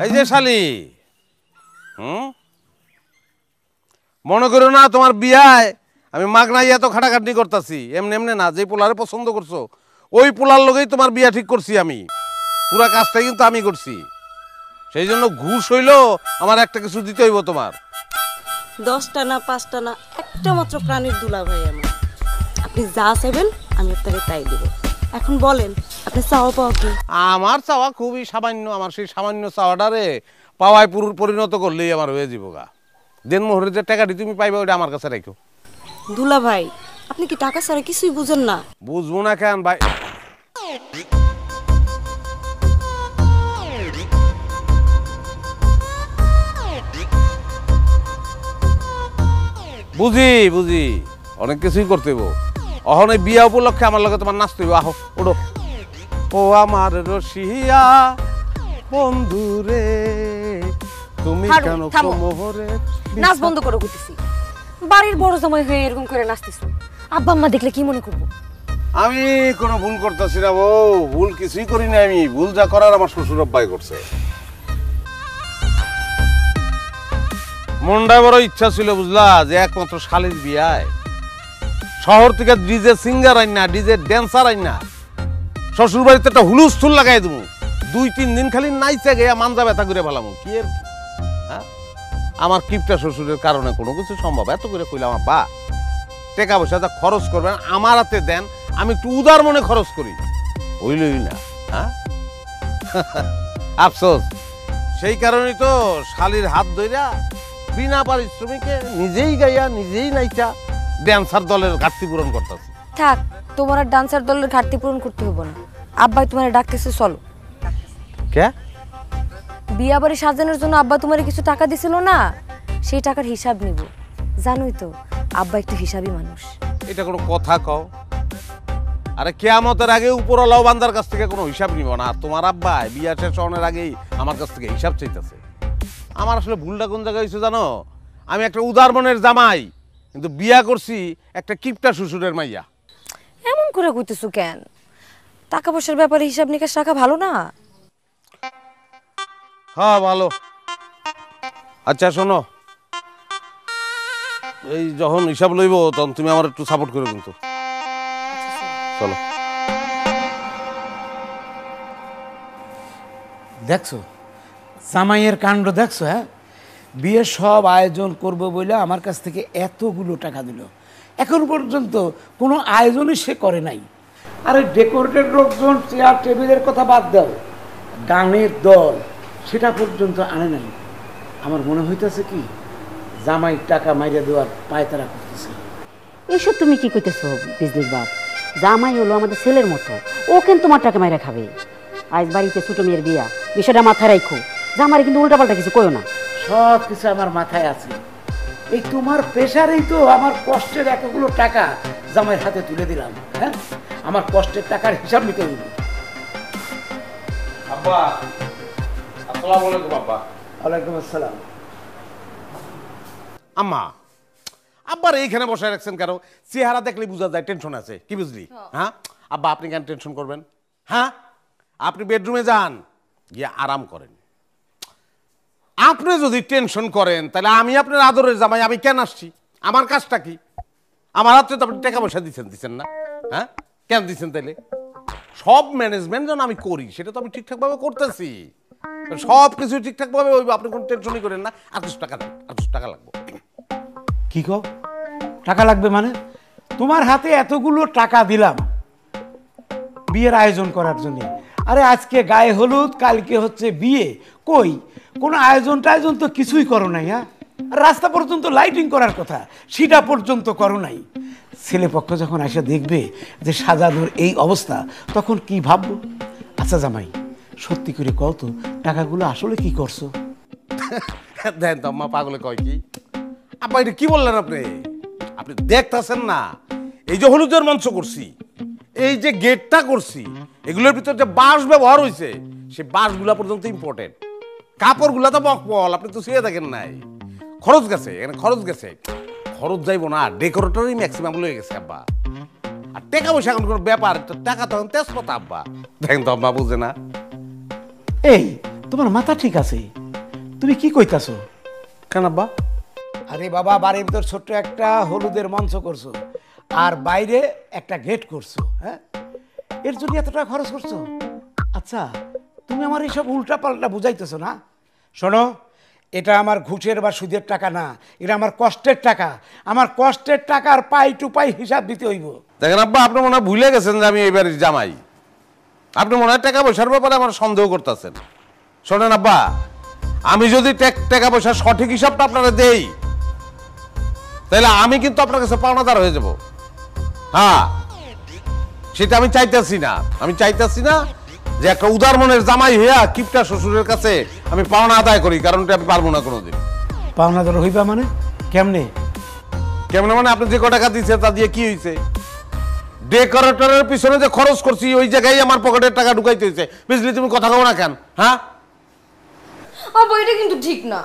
এই যে শালি, মনে করো না তোমার বিয়ায় আমি মাগনাই এত খাটাখাটনি করতেছি। এমনি এমনি না, যে পোলারে পছন্দ করছো ওই পোলার লগেই তোমার বিয়া ঠিক করছি আমি। পুরা কাজটাই কিন্তু আমি করছি। সেই জন্য ঘুষ হইলো আমার একটা কিছু দিতে হইব তোমার। 10টা না 5টা না, একটা মাত্র প্রাণীর দুলা ভাই আমার। আপনি যা চাইবেন আমি আপনাকে তাই দেব। এখন বলেন আপনি চাওয়া পাওয়া কি? আমার চাওয়া খুবই সামান্য। আমার সেই সামান্য চাওয়াটারে পাওয়ায় পরিণত করলেই আমার হয়ে যাবো গা। দেন মোহরের যে টাকাটি তুমি পাইবে ওটা আমার কাছে রাখো। দুলা ভাই আপনি কি টাকা ছাড়া কিছুই বুঝেন না? বুঝবো না কেন ভাই? বুঝি বুঝি, অনেক কিছুই করতে হইব। অহন এই বিয়া উপলক্ষে আমার লগে তোমার নাচতে হইব। আহো ওঠো। ও আমার রসিয়া বন্ধু রে, তুমি কেন মোহরে। নাচ বন্ধ করো কইতেছি। বাড়ির বড় জামাই হয়ে এরকম করে নাচতেছো, আব্বা আম্মা দেখলে কি মনে করবো? আমি কোনো ভুল করতেছি না বউ, ভুল কিছুই করি না আমি। ভুল যা করার আমার শ্বশুর আব্বাই করছে। মনটা বড় ইচ্ছা ছিল বুঝলা, যে একমাত্র শালির বিয়ায় শহর থেকে ডিজে সিঙ্গার আইন না, ডিজে ড্যান্সার আইন না, শ্বশুর বাড়িতে একটা হুলুস্থুল লাগাই দেবো। 2-3 দিন খালি নাইচে গিয়া মানজা ব্যথা করে ফেলাম। কি আর হ্যাঁ, আমার কিপটা শ্বশুরের কারণে কোনো কিছু সম্ভব। এত করে কইলাম আব্বা টাকা পয়সা যা খরচ করবেন আমার হাতে দেন, আমি একটু উদার মনে খরচ করি। হইলই না। হ্যাঁ আফসোস। সেই কারণেই তো শালির হাত ধইরা বিনা পারিশ্রমিকে নিজেই গাইয়া নিজেই নাইচা ড্যান্সার দলের ঘাটতি পূরণ করতেছি। থাক, তোমার আর ডান্সার দলের ঘাটতি পূরণ করতে হবে না। আব্বাই তোমার ডাকতেছে, চলো। কে? বিয়া বাড়ি সাজানোর জন্য আব্বা তোমার কিছু টাকা দিছিল না, সেই টাকার হিসাব নিব। জানোই তো আব্বা একটু হিসাবী মানুষ। এটা কোনো কথা কও? আরে কিয়ামতের আগে উপরওয়ালাও বান্দার কাছ থেকে কোনো হিসাব নিব না। তোমার আব্বা বিয়া শেষ হওয়ার আগেই আমার কাছ থেকে হিসাব চাইতেছে। আমার আসলে ভুলটা কোন জায়গায় হয়েছে জানো? আমি একটা উদার মনের জামাই, কিন্তু বিয়া করছি একটা কিপটা শ্বশুরের মাইয়া। এমন করে কইতেছো কেন? টাকা পয়সার ব্যাপারে হিসাব নিকাশ রাখা ভালো না? হ্যাঁ ভালো। আচ্ছা শোনো, এই যখন হিসাব লইব তখন তুমি আমার একটু সাপোর্ট করো কিন্তু। চলো। দেখছো জামাইয়ের কাণ্ড দেখছো? হ্যাঁ, বিয়ের সব আয়োজন করব বলে আমার কাছ থেকে এতগুলো টাকা দিল, এখন পর্যন্ত কোনো আয়োজনই সে করে নাই। আর ওই ডেকোরেটেড লোকজন, চেয়ার টেবিলের কথা বাদ দাও, গানের দল সেটা পর্যন্ত আনে নাই। আমার মনে হইতেছে কি জামাই টাকা মাইরে দেওয়ার পায়তারা করতেছে। এসব তুমি কি কইতেছো বিজলির বাপ? জামাই হলো আমাদের ছেলের মতো, ও কেন তোমার টাকা মাইরা খাবে? আজ বাড়িতে ছোট মেয়ের বিয়া, বিষয়টা মাথায় রাখো। জামাই কিন্তু উল্টাপাল্টা কিছু কইও না। সব কিছু আমার মাথায় আছে। এই তোমার প্রেশারেই তো আমার কষ্টের এতগুলো টাকা জামাইয়ের হাতে তুলে দিলাম। হ্যাঁ, আমার কষ্টের টাকার হিসাব নিতে হইব। আব্বা, আসসালামু আলাইকুম আব্বা। ওয়ালাইকুম আসসালাম। আম্মা, আব্বার এইখানে বসায় রাখছেন কেন? চেহারা দেখলে বোঝা যায় টেনশন আছে। কি বুঝলি? হ্যাঁ আব্বা, আপনি কেন টেনশন করবেন? হ্যাঁ, আপনি বেডরুমে যান, গিয়ে আরাম করেন। আপনি যদি টেনশন করেন তাহলে আমি আপনার আদরের জামাই, আমি কেন আসছি? আমার কাজটা কি? আমার হাতে তো আপনি টাকা পয়সা দিচ্ছেন না। হ্যাঁ, কেন দিচ্ছেন তাইলে? সব ম্যানেজমেন্ট যেন আমি করি সেটা তো আমি ঠিকঠাকভাবে করতেছি। সব কিছু ঠিকঠাকভাবে ওই, আপনি কোনো টেনশনই করেন না। 800 টাকা দেন, 800 টাকা লাগবে। কি কো? টাকা লাগবে মানে? তোমার হাতে এতগুলো টাকা দিলাম বিয়ের আয়োজন করার জন্য। আরে আজকে গায়ে হলুদ, কালকে হচ্ছে বিয়ে, কই কোনো আয়োজন টায়োজন তো কিছুই করো নাই। হ্যাঁ, রাস্তা পর্যন্ত লাইটিং করার কথা সেটা পর্যন্ত করো নাই। ছেলে পক্ষ যখন এসে দেখবে যে সাজানোর এই অবস্থা, তখন কি ভাববো? আচ্ছা জামাই, সত্যি করে কও তো টাকাগুলো আসলে কি করছো? দেন তো আম্মা, পাগলে কয় কি? আব্বা এটা কি বললেন আপনি? আপনি দেখতেছেন না এই যে হলুদের মঞ্চ করছি, এই যে গেটটা করছি, এগুলোর ভিতর যে বাঁশ ব্যবহার হয়েছে সেই বাঁশগুলা পর্যন্ত ইম্পর্টেন্ট। কাপড়গুলা তো বকবল, আপনি তো শুয়ে দেখেন নাই। খরচ গেছে, এখানে খরচ গেছে। খরচ যাইবো না, ডেকোরেটরই ম্যাক্সিমাম লয়ে গেছে আব্বা। আর টাকা পয়সা এখন কোনো ব্যাপার? টাকা তখন তেজপাতা আব্বা। দেখেন তো আব্বা, বুঝে না? এই তোমার মাথা ঠিক আছে? তুমি কি কইতাছো? কেন আব্বা? আরে বাবা, বাড়ির ভিতর ছোট্ট একটা হলুদের মঞ্চ করছো, আর বাইরে একটা গেট করছো, হ্যাঁ? এর জন্য এত টাকা খরচ করছো? আচ্ছা, তুমি আমার এইসব উল্টা পাল্টা বুঝাইতেছো না। শোনো, এটা আমার ঘুষের বা সুদের টাকা না, এটা আমার কষ্টের টাকা। আমার কষ্টের টাকার পাই টু পাই হিসাব দিতে হইব। দেখেন আব্বা, আপনি মনে হয় ভুলে গেছেন যে আমি এই বাড়ির জামাই। আপনি মনে হয় টাকা পয়সার ব্যাপারে আমার সন্দেহ করতেছেন। শোনেন আব্বা, আমি যদি টাকা পয়সার সঠিক হিসাবটা আপনারা দেই, তাহলে আমি কিন্তু আপনার কাছে পাওনাদার হয়ে যাব। হ্যাঁ, সেটা আমি চাইতেছি না। আমি চাইতেছি না যে একটা উদার মনের জামাই হইয়া কিপটা শ্বশুরের কাছে আমি পাওনা আদায় করি, কারণ এটা আমি পারবো না কোনোদিন। পাওনাদার হইবা মানে? কেমনে? কেমন মানে? আপনি যে টাকা দিচ্ছে তা দিয়ে কি হয়েছে? ডেকোরেটরের পিছনে যে খরচ করছি ওই জায়গায় আমার পকেটের টাকা ঢুকাইতে হয়েছে। বুঝলি, তুমি কথা কও না কেন? হ্যাঁ আব্বা, এটা কিন্তু ঠিক না।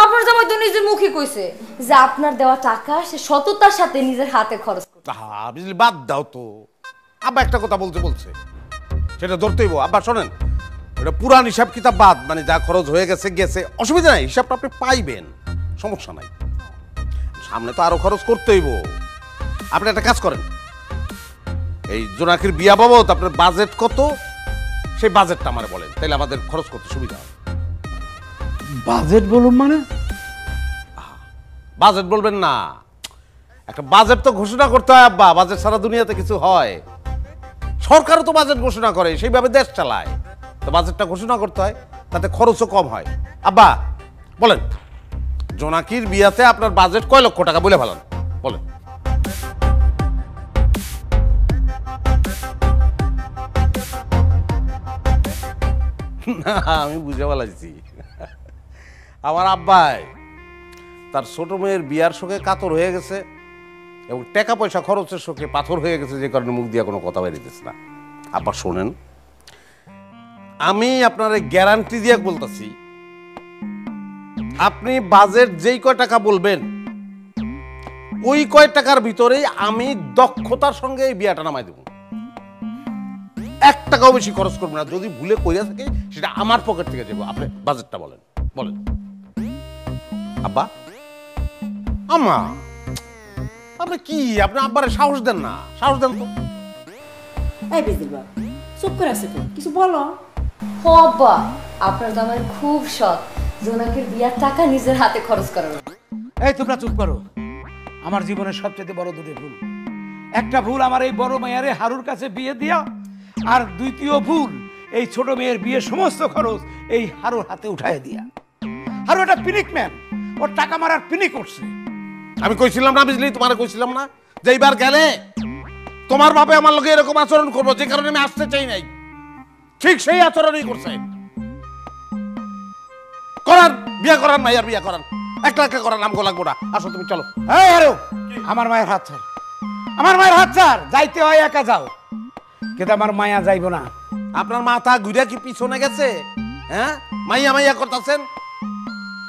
আপনার জামাই তো নিজের মুখে কইছে যে আপনার দেওয়া টাকা সে সততার সাথে নিজের হাতে খরচ করছে। বুঝলি, বাদ দাও তো। আব্বা একটা কথা বলছে সেটা ধরতেইব। আব্বা শোনেন, এটা পুরান হিসাব কিতাব বাদ, মানে যা খরচ হয়ে গেছে গেছে, অসুবিধা নাই, হিসাবটা আপনি পাইবেন, সমস্যা নাই। সামনে তো আরো খরচ করতেইব। আপনি একটা কাজ করেন, এই জোনাকির বিয়া বাবদ আপনার বাজেট কত, সেই বাজেটটা আমারে বলেন, তাইলে আমাদের খরচ করতে সুবিধা হয়। বাজেট বলুন মানে? বাজেট বলবেন না, একটা বাজেট তো ঘোষণা করতে হয় আব্বা। বাজেট সারা দুনিয়াতে কিছু হয়? সরকারও তো বাজেট ঘোষণা করে, সেইভাবে দেশ চালায়। তো বাজেটটা ঘোষণা করতে হয়, তাতে খরচও কম হয়। আব্বা বলেন, জোনাকির বিয়াতে আপনার বাজেট কয় লক্ষ টাকা বলে ফেলান, বলেন। না, আমি বুঝে ফেলাইছি। আমার আব্বাই তার ছোট মেয়ের বিয়ার শোকে কাতর হয়ে গেছে এবং টাকা পয়সা খরচের শোকে পাথর হয়ে গেছে, যে কারণে মুখ দিয়ে কোনো কথা বেরিয়েছে না। আব্বা শোনেন, আমি আপনার গ্যারান্টি দিয়ে বলতেছি, আপনি বাজেট যেই কয় টাকা বলবেন ওই কয় টাকার ভিতরেই আমি দক্ষতার সঙ্গে এই বিয়াটা নামাই দেব। 1 টাকাও বেশি খরচ করবো না। যদি ভুলে কইরা থাকে সেটা আমার পকেট থেকে যাবো। আপনি বাজেটটা বলেন আব্বা। আম্মা, আপনি কি, আপনি আব্বারে সাহস দেন না? সাহস দেন তো। এই বিজলির বাপ, চুপ করে আছে তো, কিছু বলো। ও আব্বা, আপনার জামাই খুব সৎ, জোনাকির বিয়ার টাকা নিজের হাতে খরচ করার। এই তোমরা চুপ করো। আমার জীবনের সবচেয়ে বড় দুটো ভুল। একটা ভুল আমার এই বড় মেয়ের হারুর কাছে বিয়ে দিয়া, আর দ্বিতীয় ভুল এই ছোট মেয়ের বিয়ের সমস্ত খরচ এই হারুর হাতে উঠায় দিয়া। হারু একটা পিনিক ম্যান, ওর টাকা মারার পিনিক করছে। আমি কইছিলাম না বুঝলি, তোমার কইছিলাম না যে এইবার গেলে তোমার বাপে আমার লগে এরকম আচরণ করবো, যে কারণে আমি আসতে চাই নাই। ঠিক সেই আচরণই করছে। করান, বিয়া করান, মাইয়ার বিয়া করান, একটা করান, আমগো লাগবো না। আসো তুমি, চলো। এই হারু, আমার মায়ের হাত ছাড়, আমার মায়ের হাত ছাড়। যাইতে হয় একা যাও, কিন্তু আমার মায়া যাইব না। আপনার মাথা ঘুরে কি পিছনে গেছে? হ্যাঁ, মাইয়া করতেছেন।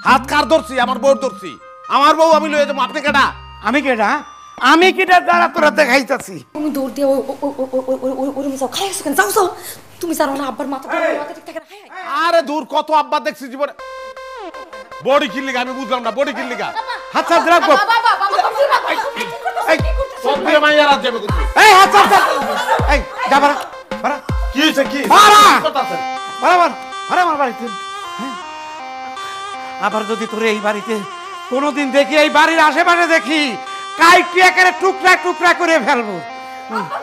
হাত কার ধরছি? আমার বউর ধরছি। আমার বউ আমি লয়ে যাবো, আপনি কেডা? আমি কেডা? আমি কেডা দ্বারা তোরা দেখাইতাছি? তুমি দৌড় দিয়ে ওরম যাও, খাই আসো কেন? যাও তুমি জানো না আব্বার মাথা ঠিক থাকে না? আরে দূর, কত আব্বা দেখছি জীবনে। বডি কিল্লিগা আমি বুঝলাম না, বডি কিল্লিগা। হাত ছাড় রাখবো। সব দিয়ে মাইয়া রাত যাবে কিন্তু। এই হাত ছাড়, এই যা বাড়া বাড়া। কি হয়েছে? কি বাড়া করতেছেন? বাড়া বাড়া আমার বাড়িতে। আবার যদি তোরে এই বাড়িতে কোনোদিন দেখি, এই বাড়ির আশেপাশে দেখি, কাইটি একেবারে টুকরা টুকরা করে ফেলবো।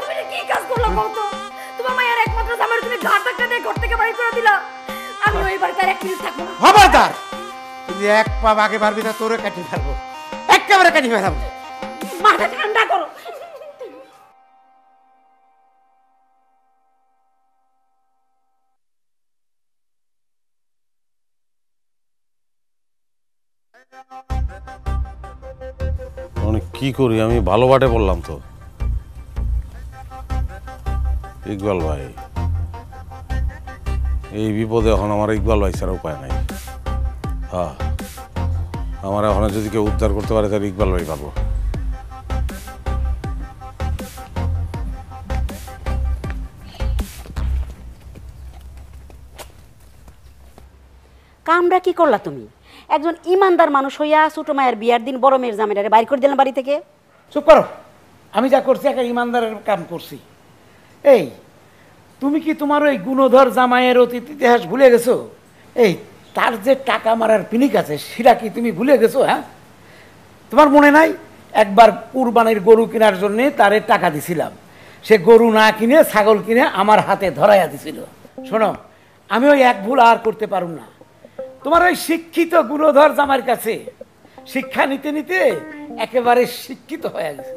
তুমি কি কাজ করলা বলতো? তোমার মায়ের একমাত্র জামাই তুমি ঘাট ধাক্কা দিয়ে ঘর থেকে বাইরে করে দিলা। আমি ওই বাড়িতে আর এক মিনিট থাকবো না। খবরদার, তুই এক পা আগে পারবি না, তোরে কাটি ফেলবো, একেবারে কাটি ফেলবো। মাথা ঠান্ডা করো। অনেক কি করি আমি, ভালো বাটে বললাম তো। ইকবাল ভাই, এই বিপদে এখন আমার ইকবাল ভাই ছাড়া উপায় নাই। হ্যাঁ, আমার এখন যদি কেউ উদ্ধার করতে পারে তাহলে ইকবাল ভাই পারবো। কামটা কি করলা তুমি? একজন ইমানদার মানুষ হইয়া ছোট মায়ের বিয়ার দিন বড় মেয়ের জামাইটারে বাইর করে দিলেন বাড়ি থেকে। চুপ করো, আমি যা করছি একটা ইমানদারের কাম করছি। এই তুমি কি তোমার ওই গুণধর জামাইয়ের অতীত ইতিহাস ভুলে গেছো? এই তার যে টাকা মারার পিনিক আছে সেটা কি তুমি ভুলে গেছো? হ্যাঁ, তোমার মনে নাই একবার কুরবানির গরু কেনার জন্য তারে টাকা দিছিলাম, সে গরু না কিনে ছাগল কিনে আমার হাতে ধরাইয়া দিছিল। শোনো, আমি ওই এক ভুল আর করতে পারুম না। তোমার ওই শিক্ষিত গুণধর জামাইয়ের কাছে শিক্ষা নিতে নিতে একেবারে শিক্ষিত হয়ে গেছে।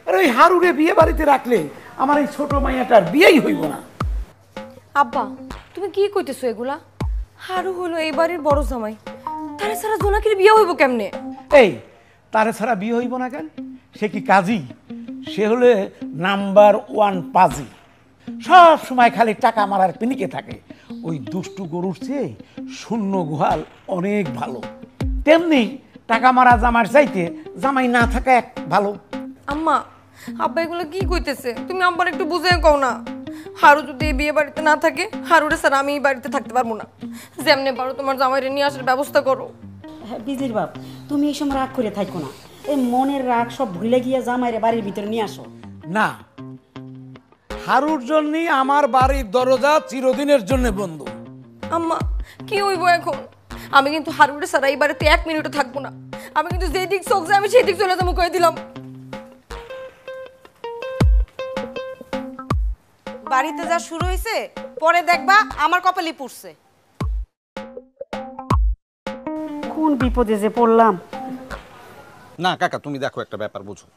আর ওই হারুরে বিয়ে বাড়িতে রাখলে আমার এই ছোট মাইয়াটার বিয়েই হইব না। আব্বা তুমি কি কইতেছো এগুলা? হারু হলো এই বাড়ির বড় জামাই, তারে ছাড়া জোনাকির বিয়ে হইব কেমনে? এই তারে ছাড়া বিয়ে হইব না কেন? সে কি কাজী? সে হলে নাম্বার 1 পাজি। সব সময় খালি টাকা মারার পিনিকে থাকে। ওই দুষ্টু গরুর চেয়ে শূন্য গোহাল অনেক ভালো। তেমনি টাকা মারা জামার চাইতে জামাই না থাকা এক ভালো। আম্মা আব্বা এগুলো কি কইতেছে? তুমি আব্বার একটু বুঝে কও না। হারু যদি এই বিয়ে বাড়িতে না থাকে, হারুরে স্যার আমি এই বাড়িতে থাকতে পারবো না। যেমনে পারো তোমার জামাইরে নিয়ে আসার ব্যবস্থা করো। হ্যাঁ বিজলির বাপ, তুমি এই সময় রাগ করে থাকো না। এই মনের রাগ সব ভুলে গিয়ে জামাইরে বাড়ির ভিতরে নিয়ে আসো। না, হারুর জন্যই আমার বাড়ির দরজা চিরদিনের জন্য বন্ধ। আম্মা কি হইব এখন? আমি কিন্তু হারুরে স্যার এই বাড়িতে 1 মিনিটও থাকবো না। আমি কিন্তু যেই দিক চোখ যায় আমি সেই দিক চলে যাবো কয়ে দিলাম। বাড়িতে যা শুরু হয়েছে পরে দেখবা আমার কপালই পুড়ছে। কোন বিপদে যে পড়লাম। না কাকা, তুমি দেখো একটা ব্যাপার বুঝো,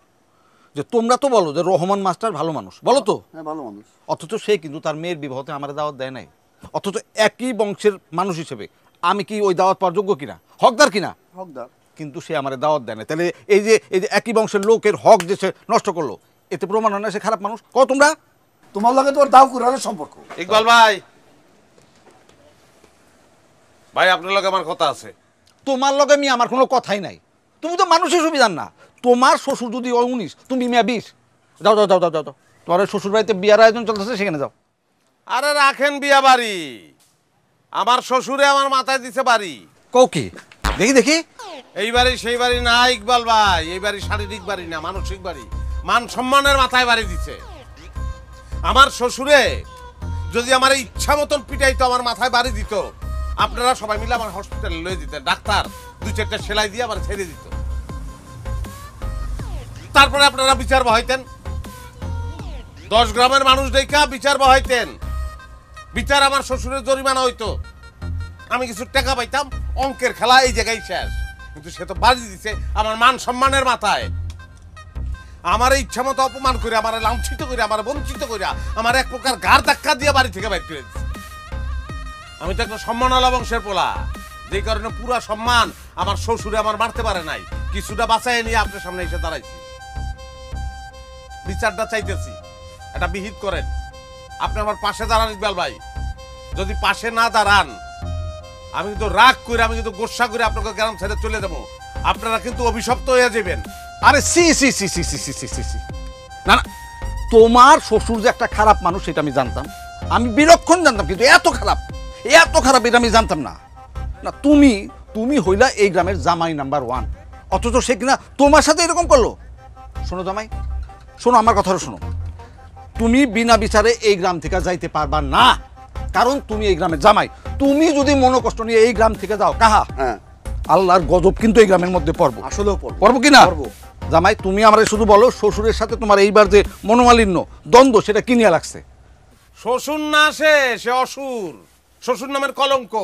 যে তোমরা তো বলো যে রহমান মাস্টার ভালো মানুষ, বলো তো? হ্যাঁ ভালো মানুষ। অথচ সে কিন্তু তার মেয়ের বিবাহতে আমার দাওয়াত দেয় নাই। অথচ একই বংশের মানুষ হিসেবে আমি কি ওই দাওয়াত পাওয়ার যোগ্য কিনা, হকদার কিনা? হকদার। কিন্তু সে আমার দাওয়াত দেয় না। তাহলে এই যে একই বংশের লোকের হক যে সে নষ্ট করলো, এতে প্রমাণ হয় না সে খারাপ মানুষ? কও তোমরা। তোমার লগে তোর দাও কুরানের সম্পর্ক। ইকবাল ভাই, ভাই আপনার লগে আমার কথা আছে। তোমার লগে আমি আমার কোনো কথাই নাই। তুমি তো মানুষের সুবিধার না। তোমার শ্বশুর যদি 19, তুমি মিয়া 20। যাও যাও যাও যাও যাও, তোমার শ্বশুর বাড়িতে বিয়ার আয়োজন চলতেছে, সেখানে যাও। আরে রাখেন বিয়া বাড়ি, আমার শ্বশুরে আমার মাথায় দিছে বাড়ি। কও কি? দেখি দেখি। এই বাড়ি সেই বাড়ি না ইকবাল ভাই, এই বাড়ি শারীরিক বাড়ি না, মানসিক বাড়ি। মান সম্মানের মাথায় বাড়ি দিছে। আমার শ্বশুরে যদি আমার ইচ্ছা মতন পিটাইতো, আমার মাথায় বাড়ি দিত, আপনারা সবাই মিলে আমার হসপিটালে লয়ে দিতেন। ডাক্তার 2-4টা সেলাই দিয়ে আমার ছেড়ে দিত। তারপরে আপনারা বিচার বহাইতেন, 10 গ্রামের মানুষ দেখা বিচার বহাইতেন। বিচার আমার শ্বশুরের জরিমানা হইতো, আমি কিছু টাকা পাইতাম, অঙ্কের খেলা এই জায়গায় শেষ। কিন্তু সে তো বাড়ি দিছে আমার মান সম্মানের মাথায়। আমার ইচ্ছা মতো অপমান করে, আমার লাঞ্ছিত করে, আমার বঞ্চিত করে, আমার এক প্রকার ঘাড় ধাক্কা দিয়ে বাড়ি থেকে বাইর করে দিচ্ছে। আমি তো একটা সম্মানওয়ালা বংশের পোলা, যে কারণে পুরা সম্মান আমার শ্বশুরে আমার মারতে পারে নাই। কিছুটা বাঁচাই নিয়ে আপনার সামনে এসে দাঁড়াইছি, বিচারটা চাইতেছি, এটা বিহিত করেন। আপনি আমার পাশে দাঁড়ান ইকবাল ভাই। যদি পাশে না দাঁড়ান, আমি কিন্তু রাগ করে, আমি কিন্তু গোসা করে আপনাকে গ্রাম ছেড়ে চলে যাবো। আপনারা কিন্তু অভিশপ্ত হয়ে যাবেন। আরে সি সি সি সি সি সি সি সি, না না, তোমার শ্বশুর যে একটা খারাপ মানুষ সেটা আমি জানতাম, আমি বিলক্ষণ জানতাম, কিন্তু এত খারাপ এটা আমি জানতাম না। না তুমি হইলা এই গ্রামের জামাই নাম্বার 1, অথচ সে কিনা তোমার সাথে এরকম করলো। শোনো জামাই, শোনো আমার কথাটা শোনো। তুমি বিনা বিচারে এই গ্রাম থেকে যাইতে পারবা না, কারণ তুমি এই গ্রামের জামাই। তুমি যদি মনোকষ্ট নিয়ে এই গ্রাম থেকে যাও, কাহা, হ্যাঁ আল্লাহর গজব কিন্তু এই গ্রামের মধ্যে পড়বো। আসলেও পড়বো কি না? পড়বো। জামাই, তুমি আমার শুধু বলো, শ্বশুরের সাথে তোমার এইবার যে মনোমালিন্য, দ্বন্দ্ব, সেটা কি নিয়ে লাগছে? শ্বশুর না সে অসুর, শ্বশুর নামের কলঙ্ক।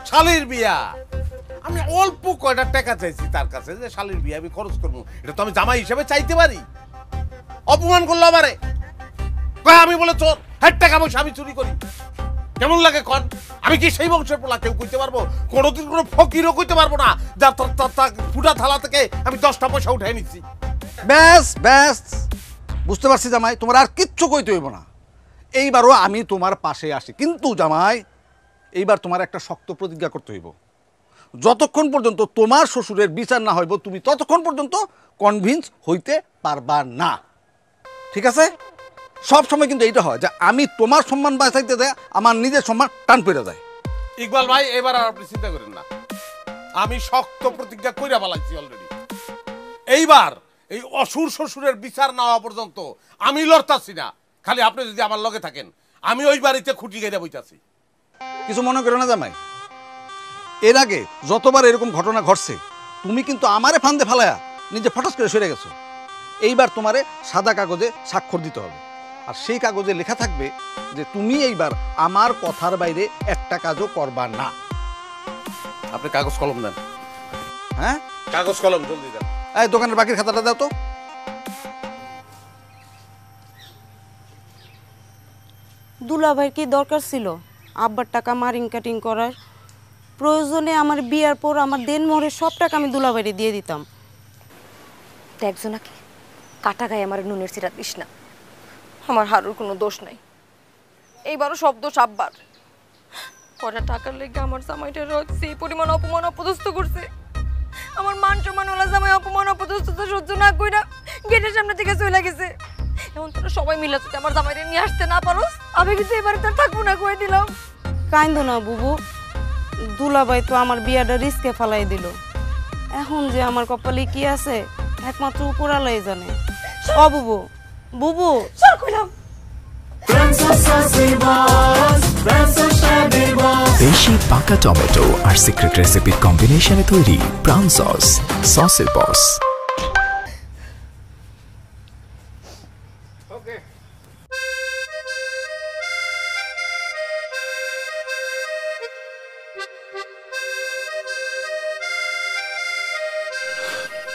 শালির বিয়া, আমি অল্প কয়টা টাকা চাইছি তার কাছে, যে শালির বিয়া আমি খরচ করবো, এটা তো আমি জামাই হিসেবে চাইতে পারি। অপমান করলো আমারে, আমি বলে চোর, হ্যাঁ টাকা পয়সা আমি চুরি করি। কেমন লাগে কন? আমি কি সেই বংশের পোলা? কেউ কইতে পারবো? কোনোদিন কোনো ফকিরও কইতে পারবো না যার ফুটা থালা থেকে আমি 10টা পয়সা উঠাই নিচ্ছি। ব্যাস ব্যাস, বুঝতে পারছি জামাই, তোমার আর কিচ্ছু কইতে হইব না। এইবারও আমি তোমার পাশে আসি, কিন্তু জামাই এইবার তোমার একটা শক্ত প্রতিজ্ঞা করতে হইব। যতক্ষণ পর্যন্ত তোমার শ্বশুরের বিচার না হইব, তুমি ততক্ষণ পর্যন্ত কনভিন্স হইতে পারবা না, ঠিক আছে? সব সময় কিন্তু এইটা হয় যে আমি তোমার সম্মান বাঁচাইতে যায়, আমার নিজের সম্মান টান পেরে যায়। ইকবাল ভাই এবার আর আপনি চিন্তা করেন না, আমি শক্ত প্রতিজ্ঞা কইরা ফেলাইছি অলরেডি। এইবার এই অসুর শ্বশুরের বিচার না হওয়া পর্যন্ত আমি লড়তাছি না। খালি আপনি যদি আমার লগে থাকেন, আমি ওই বাড়িতে খুঁটি গাইরা বইতাছি। কিছু মনে করো না জামাই, এর আগে যতবার এরকম ঘটনা ঘটছে তুমি কিন্তু আমারে ফান্দে ফালায়া নিজে ফটাস করে সরে গেছো। এইবার তোমারে সাদা কাগজে স্বাক্ষর দিতে হবে, আর সেই কাগজে লেখা থাকবে যে তুমি এইবার আমার কথার বাইরে একটা কাজও করবা না। আপনি কাগজ কলম দেন। হ্যাঁ, কাগজ কলম জলদি দেন। এই দোকানের বাকির খাতাটা দাও তো। দুলাভাইয়ের কি দরকার ছিল আব্বার টাকা মারিং কাটিং করার? প্রয়োজনে আমার বিয়ার পর আমার দেনমোহরের সব টাকা আমি দুলাভাইরে দিয়ে দিতাম। দেখছো নাকি, কাটা গায়ে আমার নুনের সিরা দিস না। আমার হারুর কোনো দোষ নাই, এইবারও সব দোষ আব্বার। কটা টাকার লেগে আমার জামাইটা সেই পরিমাণ অপমান অপদস্থ করছে। আমার মান সম্মান ওলা জামাই অপমান অপদস্থ তো সহ্য না কইরা গেটের সামনে থেকে চলে গেছে। এখন তোরা সবাই মিলে যদি আমার জামাইরে নিয়ে আসতে না পারোস, আমি কিন্তু এবারে তার থাকবো না, কয়ে দিলাম। কাইন্দো না বুবু, দুলাভাই তো আমার বিয়াটা রিস্কে ফালাই দিল। এখন যে আমার কপালে কি আছে একমাত্র উপরালাই জানে। ও বুবু, বুবু চল কইলাম। দেশি পাকা টমেটো আর সিক্রেট রেসিপির কম্বিনেশনে তৈরি প্রাণ সস, সসের বস।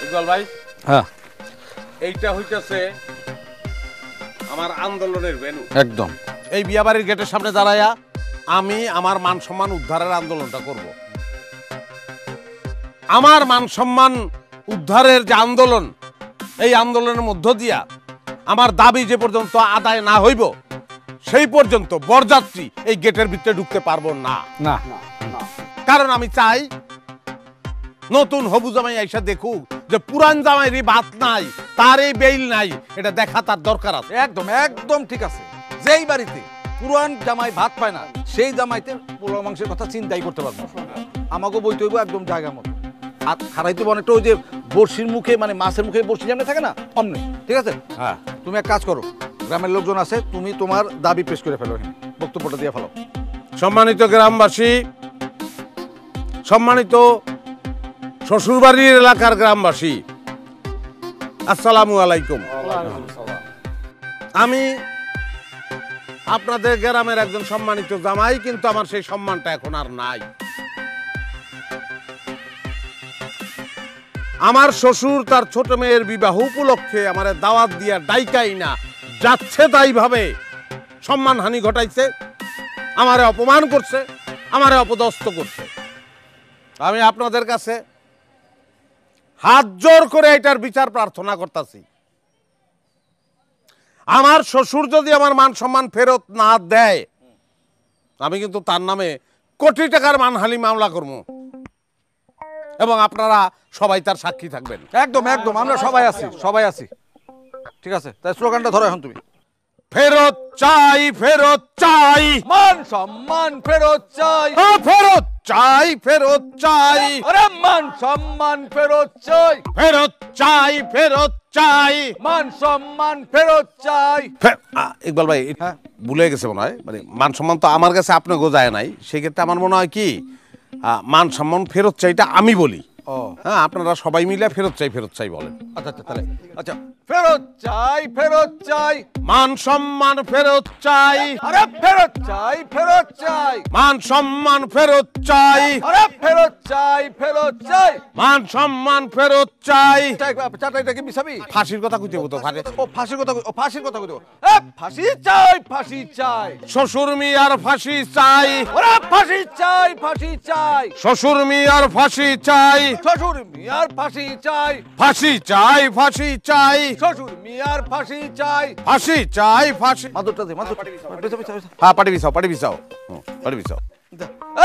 ইকবাল ভাই, হ্যাঁ, এইটা হইতেছে আমার আন্দোলনের ভেন্যু। একদম এই বিয়াবাড়ির গেটের সামনে দাঁড়ায়া আমি আমার মান সম্মান উদ্ধারের আন্দোলনটা করব। আমার মান সম্মান উদ্ধারের যে আন্দোলন, এই আন্দোলনের মধ্য দিয়া আমার দাবি যে পর্যন্ত আদায় না হইব সেই পর্যন্ত বরযাত্রী এই গেটের ভিতরে ঢুকতে পারবো না। না, কারণ আমি চাই নতুন হবু জামাই আইসা দেখুক যে পুরান জামাইরই ভাত নাই, তার এই বেইল নাই, এটা দেখা তার দরকার আছে। একদম একদম ঠিক আছে। যেই বাড়িতে পুরান জামাই ভাত পায় না, সেই জামাইতে পোলাও মাংসের কথা চিন্তাই করতে পারবো না। আমাকেও বইতে হইব একদম জায়গা মতো। আর খারাইতে অনেকটা ওই যে বড়শির মুখে, মানে মাছের মুখে বড়শি যেমন থাকে না, অমনি। ঠিক আছে, হ্যাঁ, তুমি এক কাজ করো, গ্রামের লোকজন আছে, তুমি তোমার দাবি পেশ করে ফেলো, বক্তব্যটা দিয়ে ফেলো। সম্মানিত গ্রামবাসী, সম্মানিত শ্বশুরবাড়ির এলাকার গ্রামবাসী, আসসালামু আলাইকুম। আমি আপনাদের গ্রামের একজন সম্মানিত জামাই, কিন্তু আমার সেই সম্মানটা এখন আর নাই। আমার শ্বশুর তার ছোট মেয়ের বিবাহ উপলক্ষে আমার দাওয়াত দিয়া ডাইকাই না যাচ্ছে তাই ভাবে সম্মানহানি ঘটাইছে, আমারে অপমান করছে, আমারে অপদস্থ করছে। আমি আপনাদের কাছে হাত জোর করে এটার বিচার প্রার্থনা করতেছি। আমার শ্বশুর যদি আমার মান সম্মান ফেরত না দেয়, আমি কিন্তু তার নামে কোটি টাকার মানহানি মামলা করব, এবং আপনারা সবাই তার সাক্ষী থাকবেন। একদম একদম, আমরা সবাই আছি, সবাই আছি। ঠিক আছে, তাই স্লোগানটা ধরো এখন তুমি। ফেরত চাই, ফেরত চাই, মান সম্মান ফেরত চাই, ফেরত চাই, ফেরত চাই, আরে মান সম্মান ফেরত চাই, ফেরত চাই, ফেরত চাই, মান সম্মান ফেরত চাই। ইকবাল ভাই, ভুলে গেছে মনে হয়, মানে মান সম্মান তো আমার কাছে আপনার গোজায় নাই, সেক্ষেত্রে আমার মনে হয় কি মান সম্মান ফেরত চাইটা আমি বলি। হ্যাঁ, আপনারা সবাই মিলে ফেরত চাই, ফেরত চাই বলেন। আচ্ছা আচ্ছা, তাহলে আচ্ছা, ফেরত চাই, ফেরত চাই, মান সম্মান ফেরত চাই, আরে ফেরত চাই, ফেরত চাই, মান সম্মান ফেরত চাই, আরে ফেরত চাই, ফেরত চাই, মান সম্মান ফেরত চাই। চাটাইটা কি মিশাবি? ফাঁসির কথা কইতে হতো, ও ফাঁসির কথা, ও ফাঁসির কথা কইতে, ফাঁসি চাই, ফাঁসি চাই, শ্বশুর মিয়ার ফাঁসি চাই, ওরে ফাঁসি চাই, ফাঁসি চাই, শ্বশুর মিয়ার ফাঁসি চাই, শ্বশুর মিয়ার ফাঁসি চাই, ফাঁসি চাই, ফাঁসি চাই, শ্বশুর মিয়ার ফাঁসি চাই, ফাঁসি চাই, ফাঁসি। মাদুরটা দে, মাদুর, হ্যাঁ, পাটি বিছাও, পাটি বিছাও, পাটি বিছাও।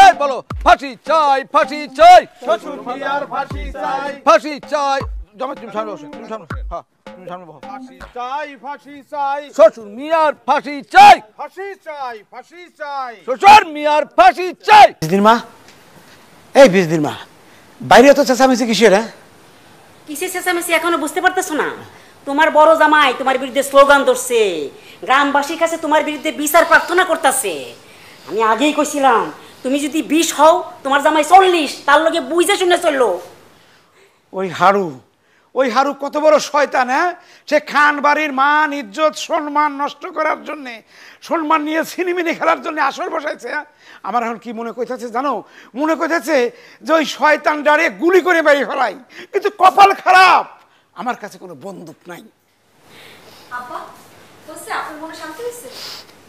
এই বলো, ফাঁসি চাই, ফাঁসি চাই, শ্বশুর মিয়ার ফাঁসি চাই, ফাঁসি চাই। জামাই তুমি সামনে বসো, তুমি সামনে বসো। হ্যাঁ, তুমি সামনে বসো। ফাঁসি চাই, ফাঁসি চাই, শ্বশুর মিয়ার ফাঁসি চাই, ফাঁসি চাই, ফাঁসি চাই। শ্বশুর মিয়ার ফাঁসি চাই। বিজদির মা, এই বিজদির মা, বাইরে তো চেঁচামেচি কিসের? হ্যাঁ, কিসের চেঁচামেচি এখনো বুঝতে পারতেছো না? তোমার বড় জামাই তোমার বিরুদ্ধে স্লোগান ধরছে, গ্রামবাসীর কাছে তোমার বিরুদ্ধে বিচার প্রার্থনা করতেছে। আমি আগেই কইছিলাম তুমি যদি 20 হও তোমার জামাই 40, তার লগে বুঝে শুনে চললো। ওই হারু কত বড় শয়তান! হ্যাঁ, সে খান বাড়ির মান ইজ্জত সম্মান নষ্ট করার জন্য, সম্মান নিয়ে ছিনিমিনি খেলার জন্য আসর বসাইছে। হ্যাঁ, আমার এখন কি মনে করতেছে জানো? মনে করতেছে যে ওই শয়তান ডারে গুলি করে বেরিয়ে ফেলাই, কিন্তু কপাল খারাপ, আমার কাছে কোনো বন্দুক নাই।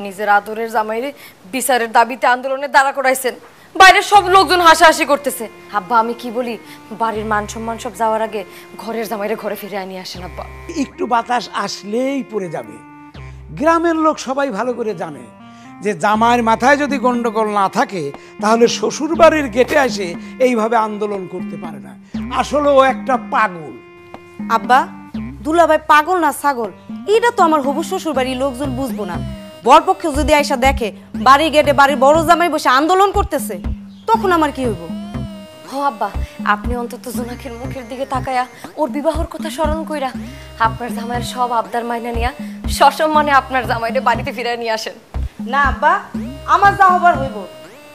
নিজের আদরের জামাইরে বিচারের দাবিতে আন্দোলনে দাঁড়া করাইছেন, বাইরের সব লোকজন হাসাহাসি করতেছে। আব্বা আমি কি বলি, বাড়ির মান সম্মান সব যাওয়ার আগে ঘরের জামাইরে ঘরে ফিরে আনিয়ে আসেন আব্বা। একটু বাতাস আসলেই পড়ে যাবে। গ্রামের লোক সবাই ভালো করে জানে যে জামাইয়ের মাথায় যদি গন্ডগোল না থাকে তাহলে শ্বশুর বাড়ির গেটে এসে এইভাবে আন্দোলন করতে পারে না। আসলে ও একটা পাগল। আব্বা, দুলাভাই পাগল না ছাগল এটা তো আমার হবু শ্বশুর বাড়ির লোকজন বুঝবো না। বরপক্ষ যদি আইসা দেখে বাড়ি গেটে বাড়ির বড় জামাই বসে আন্দোলন করতেছে, তখন আমার কি হইব? ও আব্বা, আপনি অন্তত জোনাকের মুখের দিকে তাকায়া ওর বিবাহর কথা স্মরণ কইরা আপনার জামাইয়ের সব আবদার মাইনা নিয়া সসম্মানে আপনার জামাইরে বাড়িতে ফিরে নিয়ে আসেন। না আব্বা, আমার যা হবার হইব।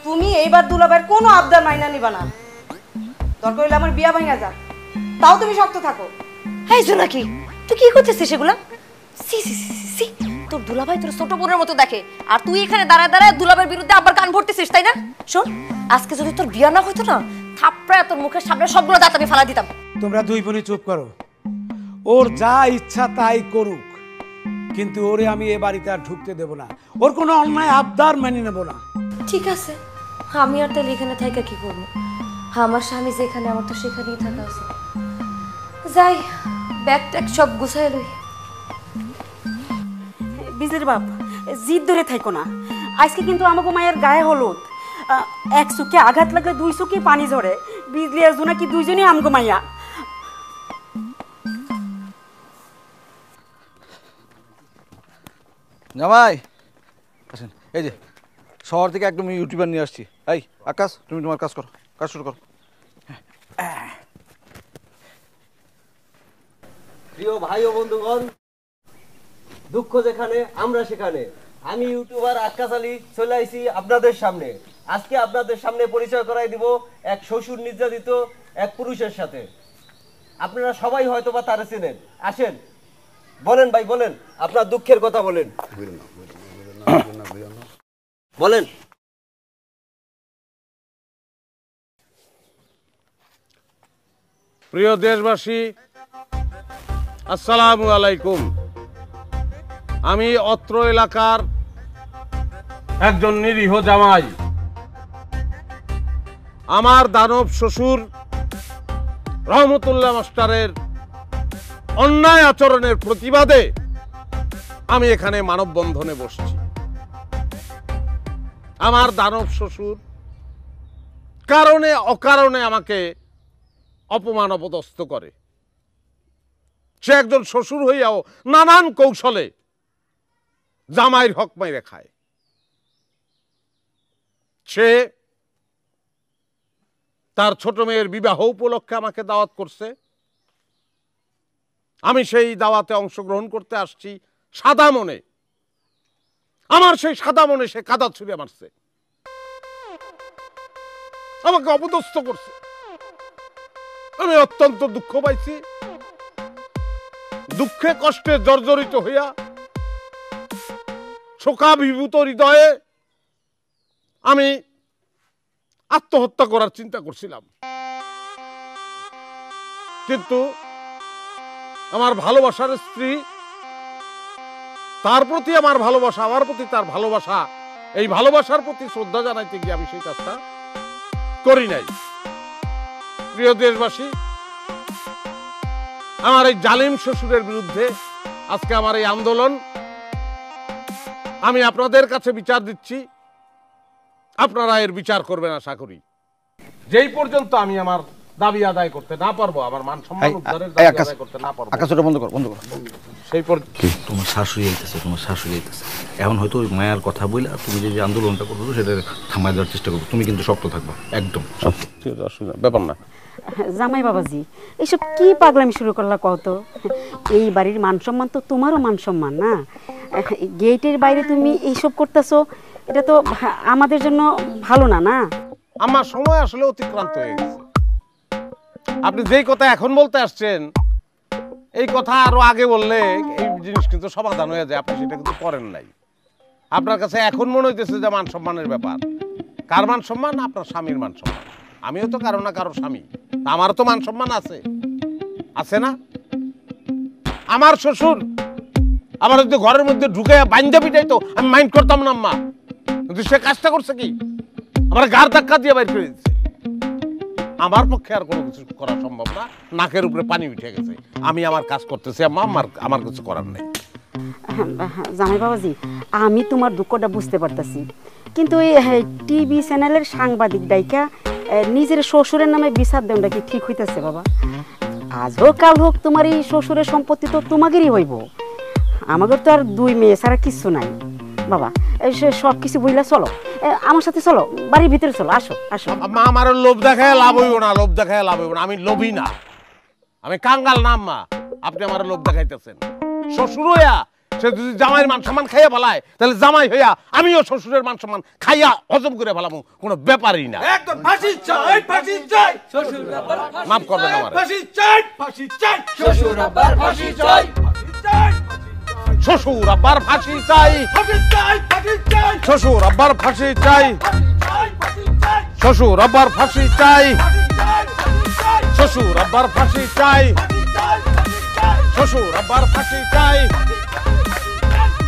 তুমি এইবার দুলাভাইয়ের কোনো আবদার মাইনা নিবা না। দরকার হইলে আমার বিয়া ভাঙা যাক, তাও তুমি শক্ত থাকো। এই জোনাকি, তুই কি করতেছিস সেগুলা? সি সি সি সি, তোর দুলাভাই তোর ছোট বোনের মতো দেখে, আর তুই এখানে দাঁড়ায় দাঁড়ায় দুলাভাইয়ের বিরুদ্ধে আবার কান ভরতেছিস, তাই না? শোন, আজকে যদি তোর বিয়া না হইতো না, থাপড়ায় তোর মুখের সামনে সবগুলো দাঁত আমি ফালা দিতাম। তোমরা দুই বোনে চুপ করো। ওর যা ইচ্ছা তাই করুক, কিন্তু ওরে আমি এ বাড়িতে আর ঢুকতে দেব না। ওর কোনো অন্যায় আবদার মেনে নেব না। ঠিক আছে, আমি আর তাহলে এখানে থাকা কি করবো? আমার স্বামী যেখানে, আমার তো সেখানেই থাকা আছে। যাই, ব্যাগ ট্যাগ সব গুছাই লই। বিজলির বাপ, জিদ ধরে থাইকো না। আজকে কিন্তু আমাকে মায়ের গায়ে হলুদ, এক চোখে আঘাত লাগলে 2 চোখে পানি ঝরে। বিজলি আর জোনাকি দুইজনই আমগো মাইয়া। জামাই আসেন, এই যে শহর থেকে একদম ইউটিউবার নিয়ে আসছি। এই আকাশ, তুমি তোমার কাজ করো, কাজ শুরু করো। প্রিয় ভাই ও বন্ধুগণ, দুঃখ যেখানে আমরা সেখানে, আমি ইউটিউবার আকাশ আলী চলে আইছি আপনাদের সামনে। আজকে আপনাদের সামনে পরিচয় করাই দিব এক শ্বশুর নির্যাতিত এক পুরুষের সাথে। আপনারা সবাই হয়তো বা তারা চেনেন। আসেন, বলেন ভাই, বলেন আপনার দুঃখের কথা বলেন, বলেন। প্রিয় দেশবাসী, আসসালামু আলাইকুম। আমি অত্র এলাকার একজন নিরীহ জামাই। আমার দানব শ্বশুর রহমতুল্লাহ মাস্টারের অন্যায় আচরণের প্রতিবাদে আমি এখানে মানববন্ধনে বসছি। আমার দানব শ্বশুর কারণে অকারণে আমাকে অপমান অপদস্থ করে। সে একজন শ্বশুর হইয়াও নানান কৌশলে জামাইয়ের হক মাইরে খায়। সে তার ছোট মেয়ের বিবাহ উপলক্ষে আমাকে দাওয়াত করছে। আমি সেই দাওয়াতে অংশগ্রহণ করতে আসছি সাদা মনে। আমার সেই সাদা মনে সে কাদা ছুঁড়ে মারছে, আমাকে অপদস্থ করছে। আমি অত্যন্ত দুঃখ পাইছি। দুঃখে কষ্টে জর্জরিত হইয়া শোকাভিভূত হৃদয়ে আমি আত্মহত্যা করার চিন্তা করছিলাম, কিন্তু আমার ভালোবাসার স্ত্রী, তার প্রতি আমার ভালোবাসা, আমার প্রতি তার ভালোবাসা, এই ভালোবাসার প্রতি শ্রদ্ধা জানাইতে গিয়ে আমি সেই কাজটা করি নাই। প্রিয় দেশবাসী, আমার এই জালিম শ্বশুরের বিরুদ্ধে আজকে আমার এই আন্দোলন। আমি আপনাদের কাছে বিচার দিচ্ছি, আপনারা এর বিচার করবেন আশা করি। যেই পর্যন্ত আমি আমার দাবি আদায় করতে না পারবো, আমার মান সম্মান উদ্ধারের এই দাবি আকাশ আদায় করতে না পারবো, আকাশ ওটা বন্ধ কর, বন্ধ কর। সেই পর তোমার শাশুড়ি আইতেছে, তোমার শাশুড়ি আইতেছে। এখন হয়তো ওই মায়ার কথা বলে তুমি যে আন্দোলনটা করবো সেটা থামায় দেওয়ার চেষ্টা করবো। তুমি কিন্তু শক্ত থাকবা, একদম শক্ত। ঠিক আছে, অসুবিধা ব্যাপার না। জামাই বাবাজি এসব কি পাগলামি শুরু করলা কত? এই বাড়ির মান সম্মান তো তোমারও মান সম্মান না? গেটের বাইরে তুমি এইসব করতেছো, এটা তো আমাদের জন্য ভালো না। না আমার সময় আসলে অতিক্রান্ত হয়ে গেছে। আপনি যেই কথা এখন বলতে আসছেন এই কথা আরো আগে বললে এই জিনিস কিন্তু সমাধান হয়ে যায়, আপনি সেটা কিন্তু করেন নাই। আপনার কাছে এখন মনে হইতেছে যে মান সম্মানের ব্যাপার। কার মান সম্মান? আপনার স্বামীর মান সম্মান। আমিও তো কারো না কারো স্বামী, আমারও তো মান সম্মান আছে, আছে না? আমার শ্বশুর আমার যদি ঘরের মধ্যে ঢুকে বাইন্দা পিটাইতো আমি মাইন্ড করতাম না আম্মা, কিন্তু সে কাজটা করছে কি, আমার গার ধাক্কা দিয়ে বাইর করে দিচ্ছে। আমার পক্ষে আর কোনো কিছু করা সম্ভব না, নাকের উপরে পানি উঠে গেছে। আমি আমার কাজ করতেছি আম্মা, আমার কিছু করার নেই। জামাই বাবাজি আমি তোমার দুঃখটা বুঝতে পারতেছি, কিন্তু এই টিভি চ্যানেলের সাংবাদিক ডাইকা নিজের শ্বশুরের নামে বিচার দেওয়াটা কি ঠিক হইতেছে বাবা? আজ হোক কাল হোক তোমার এই শ্বশুরের সম্পত্তি তো তোমাদেরই হইব, আমাদের তো আর দুই মেয়ে ছাড়া কিছু নাই বাবা। সব কিছু বইলা চলো, আমার সাথে চলো, বাড়ির ভিতরে চলো, আসো আসো। মা আমার লোভ দেখায় লাভ হইব না, লোভ দেখায় লাভ হইব না। আমি লোভী না, আমি কাঙ্গাল না আম্মা। আপনি আমার লোভ দেখাইতেছেন। শ্বশুর হইয়া সে যদি জামাইয়ের মান সম্মান খাইয়া ফেলায়, তাহলে জামাই হইয়া আমিও শ্বশুরের মান সম্মান খাইয়া হজম করে ফেলামু, কোনো ব্যাপারই না। একদম ফাঁসি চাই, ফাঁসি চাই, শ্বশুর আব্বার মাফ করবেন আমার। ফাঁসি চাই, ফাঁসি চাই, শ্বশুর আব্বার ফাঁসি চাই, ফাঁসি চাই, শ্বশুর আব্বার ফাঁসি চাই, ফাঁসি চাই, ফাঁসি চাই, শ্বশুর আব্বার ফাঁসি চাই, ফাঁসি চাই, শ্বশুর আব্বার ফাঁসি চাই, শ্বশুর আব্বার ফাঁসি চাই, শ্বশুর আব্বার ফাঁসি চাই,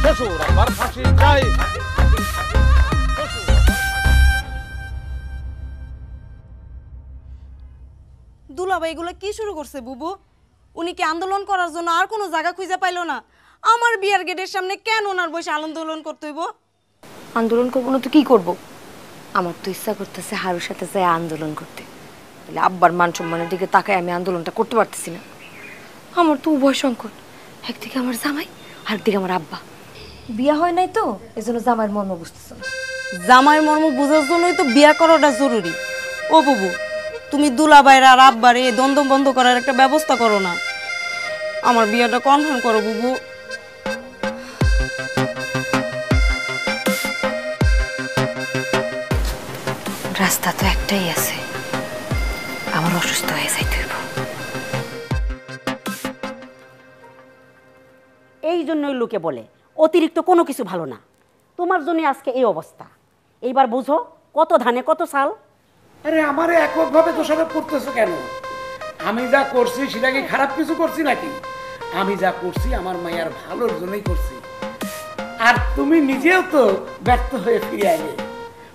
শ্বশুর আব্বার ফাঁসি চাই। দুলাভাই এগুলো কি শুরু করছে বুবু? উনি কি আন্দোলন করার জন্য আর কোনো জায়গা খুঁজে পাইলো না? আমার বিয়ার গেটের সামনে কেন ওনার বসে আন্দোলন করতে হইব? আন্দোলন করবো না তো কি করব? আমার তো ইচ্ছা করতেছে হারুর সাথে যাই আন্দোলন করতে, তাহলে আব্বার মান সম্মানের দিকে তাকায় আমি আন্দোলনটা করতে পারতেছি না। আমার তো উভয় সংকট, একদিকে আমার জামাই আর একদিকে আমার আব্বা। বিয়া হয় নাই তো এজন্য জামাইয়ের মর্ম বুঝতেছে না। জামাইয়ের মর্ম বোঝার জন্যই তো বিয়া করাটা জরুরি। ও বুবু, তুমি দুলাভাইয়ের আর আব্বার এই দ্বন্দ্ব বন্ধ করার একটা ব্যবস্থা করো না। আমার বিয়াটা কনফার্ম করো বুবু। রাস্তা তো একটাই আছে, আমার অসুস্থ হয়ে যাইতে হইব। এই জন্যই লোকে বলে অতিরিক্ত কোনো কিছু ভালো না। তোমার জন্য আজকে এই অবস্থা। এইবার বুঝো কত ধানে কত চাল। আরে আমারে এককভাবে দোষারোপ করতেছো কেন? আমি যা করছি সেটা কি খারাপ কিছু করছি নাকি? আমি যা করছি আমার মায়ের ভালোর জন্যই করছি। আর তুমি নিজেও তো ব্যর্থ হয়ে ফিরে আইলে,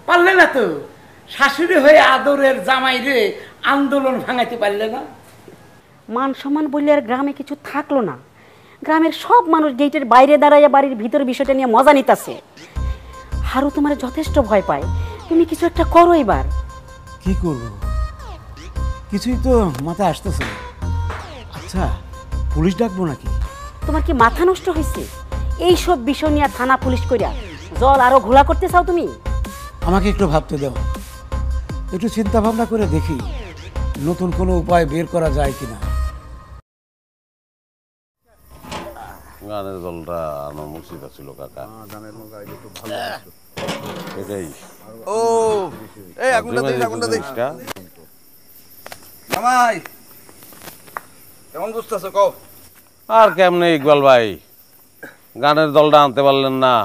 পারলে না তো। শাশুড়ি হয়ে আদরের জামাই রে আন্দোলন ভাঙাইতে পারলে না। মান সম্মান বললে আর গ্রামে কিছু থাকলো না। গ্রামের সব মানুষ গেটের বাইরে দাঁড়াইয়া বাড়ির ভিতর বিষয়টা নিয়ে মজা নিতেছে। হারু তোমার যথেষ্ট ভয় পায়, তুমি কিছু একটা করো এবার। কি করব? কিছুই তো মাথায় আসতেছে না। আচ্ছা, পুলিশ ডাকবো নাকি? তোমার কি মাথা নষ্ট হয়েছে? এইসব বিষয় নিয়ে থানা পুলিশ কইরা জল আরো ঘোলা করতে চাও তুমি? আমাকে একটু ভাবতে দাও, একটু চিন্তা ভাবনা করে দেখি নতুন কোনো উপায় বের করা যায় কিনা। গানের দলটা আমার মুর্শিদা ছিল কাকা। এটাই ও এই আগুনটা দেখ, আগুনটা দেখ। জামাই কেমন বুঝতেছো কও? আর কেমনে ইকবাল ভাই, গানের দলটা আনতে পারলেন না,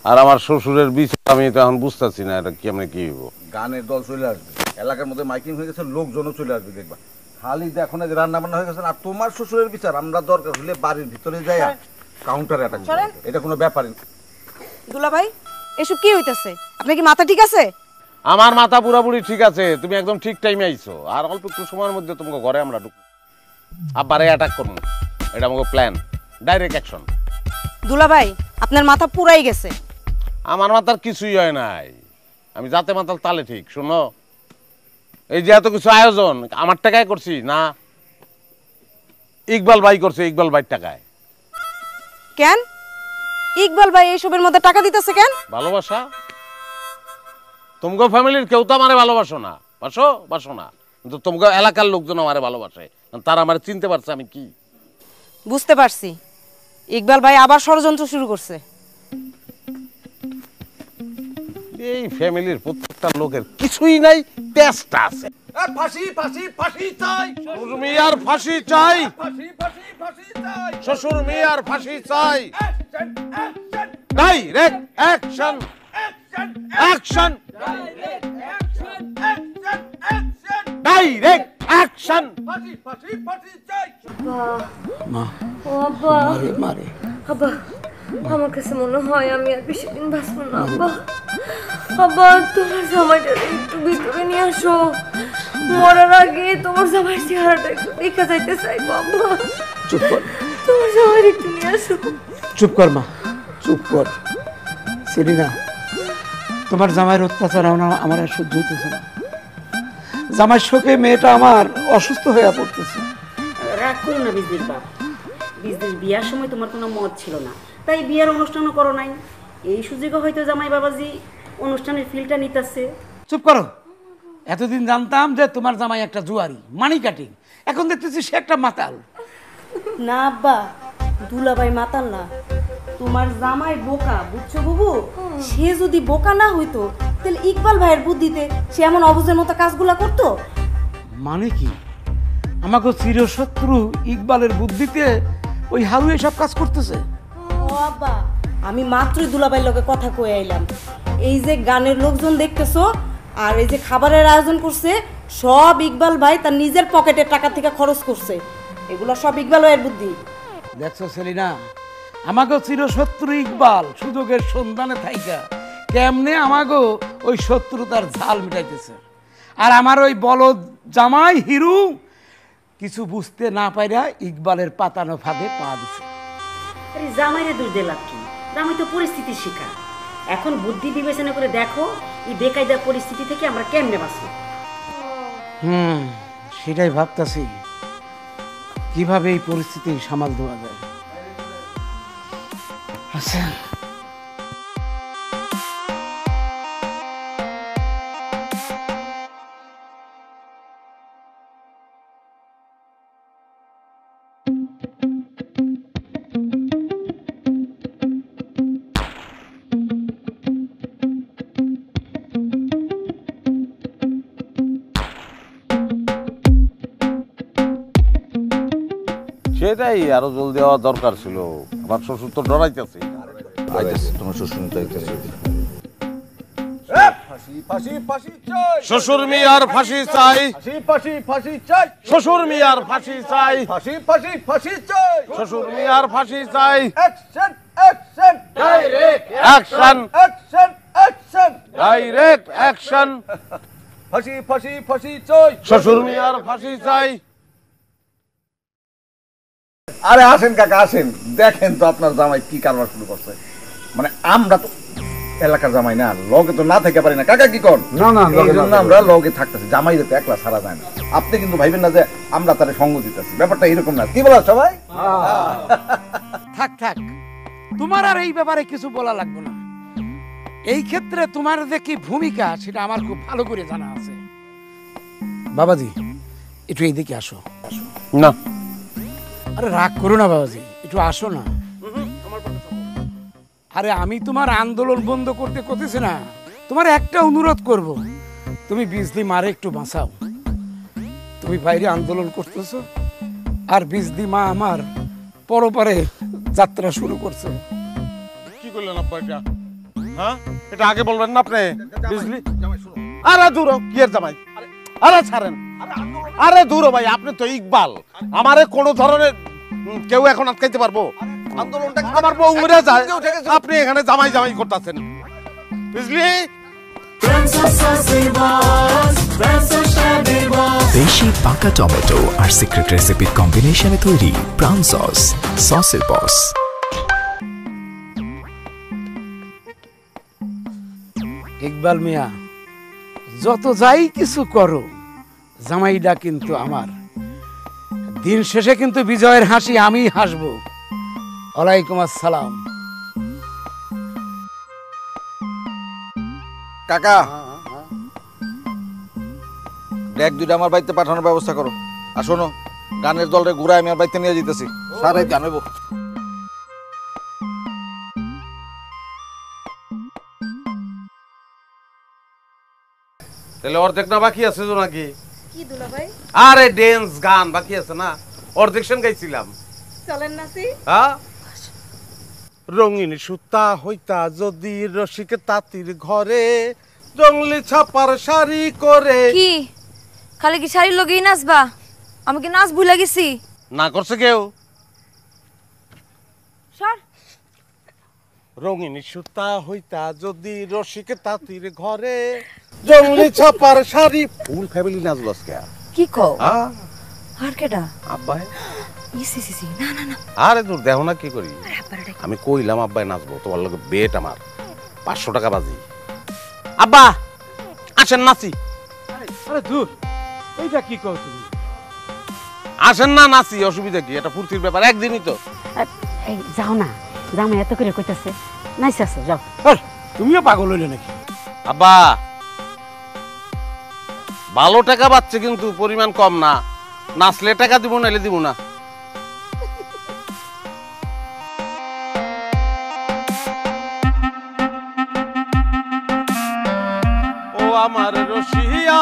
আর আমার শ্বশুরের বিচার আমি তো এখন বুঝতেছি না এটা কেমনে কি হইব। গানের দল চলে আসবে, এলাকার মধ্যে মাইকিং হয়ে গেছে, লোকজনও চলে আসবে দেখবা। খালি এখন যে রান্না বান্না হয়ে গেছে। আর তোমার শ্বশুরের বিচার আমরা দরকার হলে বাড়ির ভিতরে যাই কাউন্টার অ্যাটাক, এটা কোনো ব্যাপারই না। দুলাভাই এসব কি হইতাছে? আপনার কি মাথা ঠিক আছে? আমার মাথা পুরাপুরি ঠিক আছে, তুমি একদম ঠিক টাইমে আইছো। আর অল্প একটু সময়ের মধ্যে তোমাকে ঘরে আমরা ঢুক আবারে অ্যাটাক করবো, এটা আমাকে প্ল্যান, ডাইরেক্ট অ্যাকশন। দুলাভাই আপনার মাথা পুরাই গেছে। আমার মাথার কিছুই হয় নাই, আমি যাতে মাতাল তালে ঠিক। শোনো, এই যে এত কিছু আয়োজন আমার টাকায় করছি না, ইকবাল ভাই করছে, ইকবাল ভাইয়ের টাকায়। কেন ইকবাল ভাই এইসবের মধ্যে টাকা দিতেছে কেন? ভালোবাসা। তোমাকে ফ্যামিলির কেউ তো আমারে ভালোবাসো না, বাসো না, কিন্তু তোমাকে এলাকার লোকজন আমারে ভালোবাসে, তারা আমারে চিনতে পারছে আমি কি। বুঝতে পারছি, ইকবাল ভাই আবার ষড়যন্ত্র শুরু করছে। এই ফ্যামিলির প্রত্যেকটা লোকের কিছুই নাই, তেজটা আছে। ফাঁসি ফাঁসি ফাঁসি চাই, শ্বশুর মিয়ার ফাঁসি চাই, ফাঁসি ফাঁসি ফাঁসি চাই, শ্বশুর মিয়ার ফাঁসি চাই। Direct action, action, direct action. ফাঁসি ফাঁসি ফাঁসি চাই। ও আব্বা, মারে আব্বা আমার কাছে মনে হয় আমি আর বেশি দিন বাঁচবো না। আব্বা, আব্বা তোমার জামাইটা একটু ভিতরে নিয়ে আসো, মরার আগে তোমার জামাই চেহারাটা একটু দেখা যাইতে চাইবো। আব্বা চুপ কর, তোমার জামাই একটু নিয়ে আসো। চুপ কর মা, চুপ কর। সেলিনা, তোমার জামাইয়ের অত্যাচার আমার আর সহ্য হইতেছে না। জামাই শোকে মেয়েটা আমার অসুস্থ হয়ে পড়তেছে। রাগ করো না বিজলির বাপ, বিজলির বিয়ার সময় তোমার কোনো মত ছিল না, তাই বিয়ার অনুষ্ঠানও করো নাই। এই সুযোগে হয়তো জামাই বাবাজি অনুষ্ঠানের ফিলটা নিতেছে। চুপ করো। এতদিন জানতাম যে তোমার জামাই একটা জুয়ারি, মানি কাটিং, এখন দেখতেছি সে একটা মাতাল। না আব্বা, দুলাভাই মাতাল না, তোমার জামাই বোকা, বুঝছো বুবু? সে যদি বোকা না হইতো তাহলে ইকবাল ভাইয়ের বুদ্ধিতে সে এমন অবুঝের মতো কাজগুলা করতো? মানে কি? আমাকে চিরশত্রু ইকবালের বুদ্ধিতে ওই হারু এসব কাজ করতেছে? ও আব্বা, আমি মাত্রই দুলাভাইয়ের লগে কথা কয়ে আইলাম। এই যে গানের লোকজন দেখতেছো আর এই যে খাবারের আয়োজন করছে, সব ইকবাল ভাই তার নিজের পকেটের টাকা থেকে খরচ করছে। এগুলো সব ইকবাল ভাইয়ের বুদ্ধি। দেখছো সেলিনা, আমাকে চিরশত্রু ইকবাল সুযোগের সন্ধানে থাইকা কেমনে আমাকে ওই শত্রুতার ঝাল মিটাইতেছে। আর আমার ওই বলদ জামাই হিরু কিছু বুঝতে না পাইরা ইকবালের পাতানো ফাঁদে পা দিছে। আরে জামাইরে দোষ দিয়ে লাভ কি? জামাই তো পরিস্থিতির শিকার। এখন বুদ্ধি বিবেচনা করে দেখো এই বেকায়দা পরিস্থিতি থেকে আমরা কেমনে বাঁচবো। সেটাই ভাবতাছি, কিভাবে এই পরিস্থিতি সামাল দেওয়া যায়। আচ্ছা, সেটাই আরো জলদি হওয়া দরকার ছিল। আমার শ্বশুর তো ডরাইতেছে। তোমার শ্বশুর ফাঁসি ফাঁসি ফাঁসি চাই, শ্বশুর মিয়ার ফাঁসি চাই, ফাঁসি ফাঁসি ফাঁসি চাই, শ্বশুর মিয়ার ফাঁসি চাই, ফাঁসি ফাঁসি ফাঁসি চাই, শ্বশুর মিয়ার ফাঁসি চাই। Action action, direct action, action action, direct action. ফাঁসি ফাঁসি ফাঁসি চাই, শ্বশুর মিয়ার ফাঁসি চাই। আরে আসেন কাকা আসেন, দেখেন তো আপনার জামাই কি কারবার শুরু করছে। মানে আমরা তো এলাকার জামাই না, লগে তো না থেকে পারি না। কাকা কি কর? না, না, এই জন্য আমরা লগে থাকতেছি। জামাই তো একলা ছাড়া যায় না। আপনি কিন্তু ভাইবেন না যে আমরা তারে সঙ্গ দিতেছি, ব্যাপারটা এরকম না। কি বলা সবাই? থাক থাক, তোমার আর এই ব্যাপারে কিছু বলা লাগবে না। এই ক্ষেত্রে তোমার যে কি ভূমিকা সেটা আমার খুব ভালো করে জানা আছে। বাবাজি, একটু এইদিকে আসো। না, আরে রাগ করো না বাবাজি, একটু আসো না। আরে আমি তোমার আন্দোলন বন্ধ করতে করতেছি না, তোমার একটা অনুরোধ করব, তুমি বিজলি মারে একটু বাঁচাও। তুমি বাইরে আন্দোলন করতেছো আর বিজলি মা আমার পরপারে যাত্রা শুরু করছে। কি করলেন আব্বা এটা? হ্যাঁ, এটা আগে বলবেন না আপনি? বিজলি আরে দূর কি এর জামাই, আরে ছাড়েন, আরে দূর ভাই, আপনি তো ইকবাল, আমারে কোনো ধরনের কেউ এখন আটকাইতে পারবো? আন্দোলনটা আমার বউ মরে যায়, আপনি এখানে জামাই জামাই করতেছেন। বিজলি দেশি পাকা টমেটো আর সিক্রেট রেসিপির কম্বিনেশনে তৈরি প্রাণ সস, সসের বস। ইকবাল মিয়া, যত যাই কিছু করো, জামাইটা কিন্তু আমার। দিন শেষে কিন্তু বিজয়ের হাসি আমি হাসবো। ওয়ালাইকুম আসসালাম। কাকা ব্যাগ দুইটা আমার বাড়িতে পাঠানোর ব্যবস্থা করো। আর শোনো, গানের দলরে ঘুরায় আমি আর বাড়িতে নিয়ে যেতেছি, সারাই গান হইব। তাহলে অর্ধেক না বাকি আছে তো নাকি? কি দুলা ভাই, আরে ড্যান্স গান বাকি আছে না, অর্ধেক সেন গাইছিলাম। চলেন নাচি। হ্যাঁ, রঙিন সুতা হইতা যদি রসিক তাঁতির ঘরে, জঙ্গলি ছাপার শাড়ি করে। কি খালি কি শাড়ির লগেই নাচবা? আমি কি নাচ ভুলে গেছি? না করছে কেউ? সর। রঙিন সুতা হইতা যদি রসিক তাঁতির ঘরে, জঙ্গলি ছাপার শাড়ি। ফুল ফ্যামিলি নাচলো আজকে। কি কও? হ্যাঁ, আর কেডা? আব্বাই। ইসি না না না, আরে দূর, দেখো না কি করি। আরে আব্বারে ডাকি। আমি কইলাম আব্বাই নাচবো, তোমার লোক বেট আমার 500 টাকা বাজি। আব্বা আসেন নাচি। আরে দূর, এইটা কি কও তুমি? আসেন না নাচি, অসুবিধা কি? এটা ফুর্তির ব্যাপার, একদিনই তো। এই যাও না, জামাই এত করে কইতাছে, নাইস আছে, যাও। আরে, তুমিও পাগল হইলে নাকি? আব্বা ভালো টাকা পাচ্ছে কিন্তু পরিমাণ কম না, নাচলে টাকা দিব নাইলে দিব না। ও আমার রসিয়া